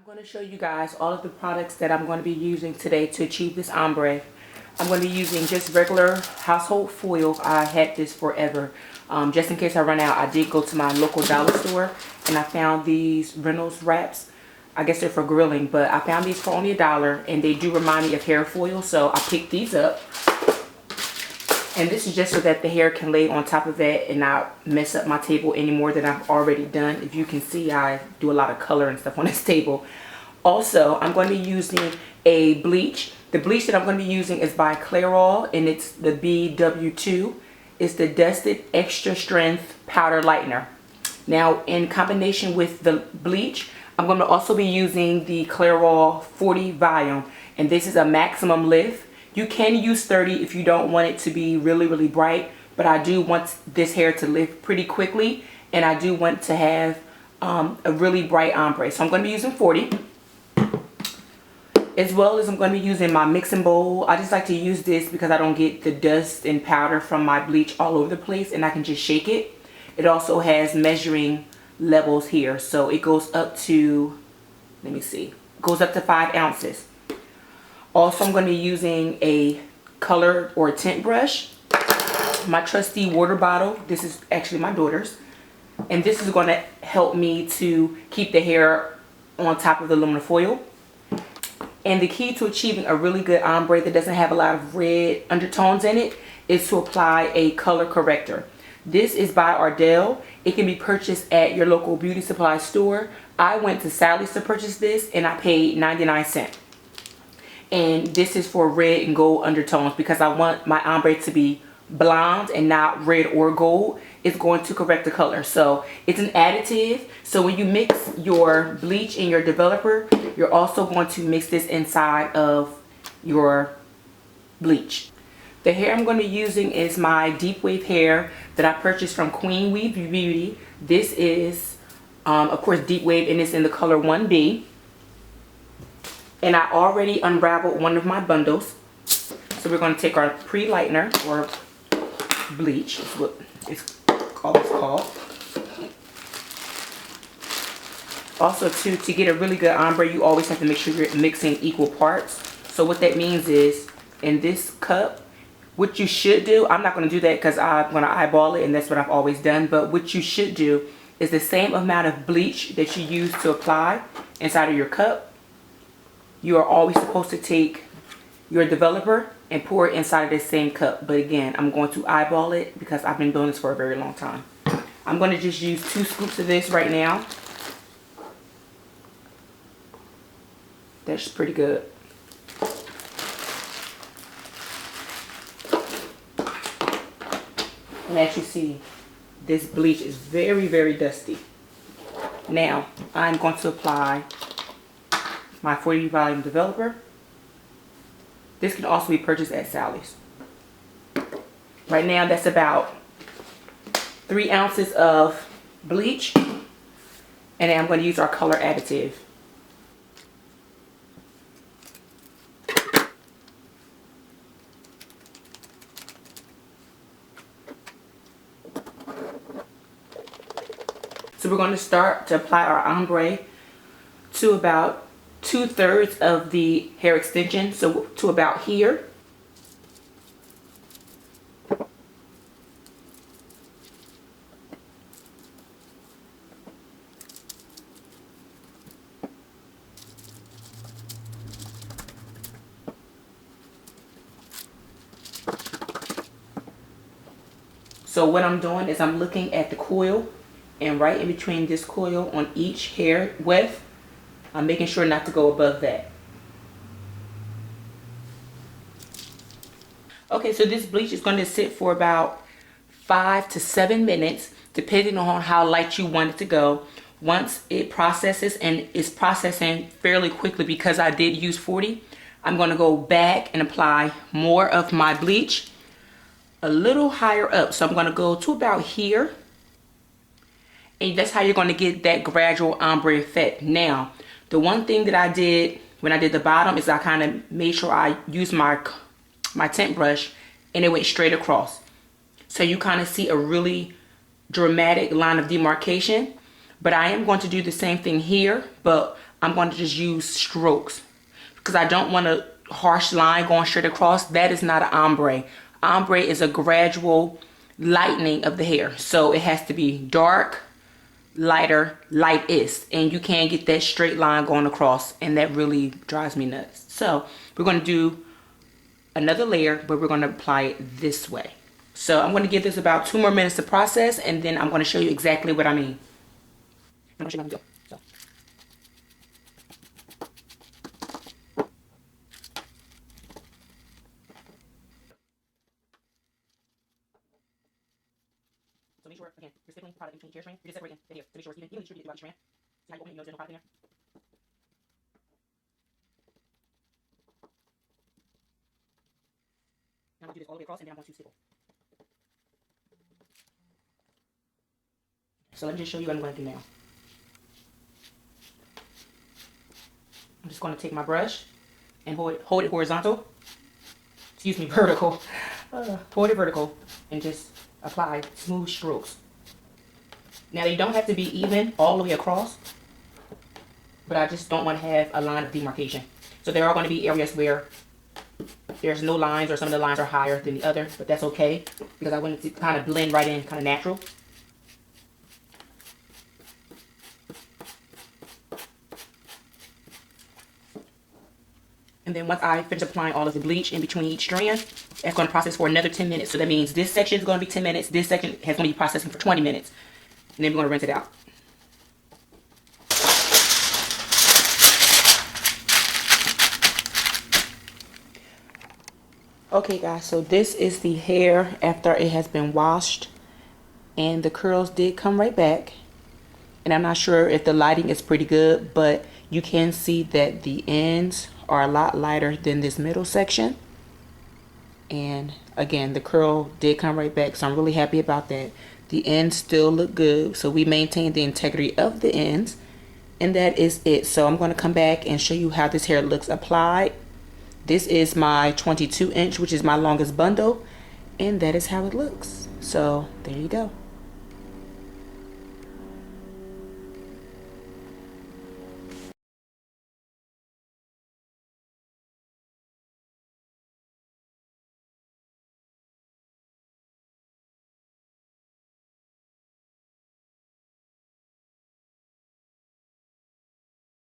I'm going to show you guys all of the products that I'm going to be using today to achieve this ombre. I'm going to be using just regular household foil. I had this forever. Just in case I run out, I did go to my local dollar store and I found these Reynolds wraps. I guess they're for grilling, but I found these for only $1 and they do remind me of hair foil, so I picked these up. And this is just so that the hair can lay on top of it and not mess up my table any more than I've already done. If you can see, I do a lot of color and stuff on this table. Also, I'm going to be using a bleach. The bleach that I'm going to be using is by Clairol and it's the BW2. It's the Dusted Extra Strength Powder Lightener. Now, in combination with the bleach, I'm going to also be using the Clairol 40 volume. And this is a maximum lift. You can use 30 if you don't want it to be really, really bright. But I do want this hair to lift pretty quickly. And I do want to have a really bright ombre. So I'm going to be using 40. As well as I'm going to be using my mixing bowl. I just like to use this because I don't get the dust and powder from my bleach all over the place. And I can just shake it. It also has measuring levels here. So it goes up to, let me see, goes up to 5 ounces. Also, I'm going to be using a color or a tint brush. My trusty water bottle. This is actually my daughter's. And this is going to help me to keep the hair on top of the aluminum foil. And the key to achieving a really good ombre that doesn't have a lot of red undertones in it is to apply a color corrector. This is by Ardell. It can be purchased at your local beauty supply store. I went to Sally's to purchase this and I paid 99 cents. And this is for red and gold undertones because I want my ombre to be blonde and not red or gold. It's going to correct the color. So it's an additive. So when you mix your bleach and your developer, you're also going to mix this inside of your bleach. The hair I'm going to be using is my deep wave hair that I purchased from Queen Weave Beauty. This is, of course, deep wave and it's in the color 1B. And I already unraveled one of my bundles. So we're going to take our pre-lightener or bleach, is what it's called. Also, to get a really good ombre, you always have to make sure you're mixing equal parts. So what that means is, in this cup, what you should do, I'm not going to do that because I'm going to eyeball it and that's what I've always done. But what you should do is the same amount of bleach that you use to apply inside of your cup. You are always supposed to take your developer and pour it inside of this same cup. But again, I'm going to eyeball it because I've been doing this for a very long time. I'm going to just use 2 scoops of this right now. That's pretty good. And as you see, this bleach is very, very dusty. Now, I'm going to apply my 40 volume developer. This can also be purchased at Sally's. Right now, that's about 3 ounces of bleach. And then I'm going to use our color additive. So we're going to start to apply our ombre to about 2/3 of the hair extension, so to about here. So what I'm doing is I'm looking at the coil, and right in between this coil on each hair width, I'm making sure not to go above that. Okay, so this bleach is going to sit for about 5 to 7 minutes, depending on how light you want it to go. Once it processes, and it's processing fairly quickly because I did use 40, I'm going to go back and apply more of my bleach a little higher up. So I'm going to go to about here. And that's how you're going to get that gradual ombre effect. Now, the one thing that I did when I did the bottom is I kind of made sure I used my tint brush and it went straight across. So you kind of see a really dramatic line of demarcation. But I am going to do the same thing here, but I'm going to just use strokes because I don't want a harsh line going straight across. That is not an ombre. Ombre is a gradual lightening of the hair. So it has to be dark, lighter, lightest, and you can't get that straight line going across, and that really drives me nuts. So we're going to do another layer, but we're going to apply it this way. So I'm going to give this about 2 more minutes to process, and then I'm going to show you exactly what I mean. I'm going to show you how to do it. So make sure, again, you're stippling product in between each hair strand. You're just separating the hair to make sure it's evenly distributed throughout the strand. So now you open it, you know there's no product in there. Now I'm going to do this all the way across, and then I'm going to stipple. So let me just show you what I'm going to do now. I'm just going to take my brush and hold it horizontal. Excuse me, vertical. Hold it vertical and just apply smooth strokes. Now you don't have to be even all the way across, but I just don't want to have a line of demarcation. So there are going to be areas where there's no lines, or some of the lines are higher than the other, but that's okay because I want it to kind of blend right in, kind of natural. And then once I finish applying all of the bleach in between each strand, it's going to process for another 10 minutes. So that means this section is going to be 10 minutes. This section is going to be processing for 20 minutes. And then we're going to rinse it out. Okay guys, so this is the hair after it has been washed. And the curls did come right back. And I'm not sure if the lighting is pretty good, but you can see that the ends are a lot lighter than this middle section. And again, the curl did come right back, so I'm really happy about that. The ends still look good, so we maintain the integrity of the ends, and that is it. So I'm going to come back and show you how this hair looks applied. This is my 22 inch, which is my longest bundle, and that is how it looks. So there you go.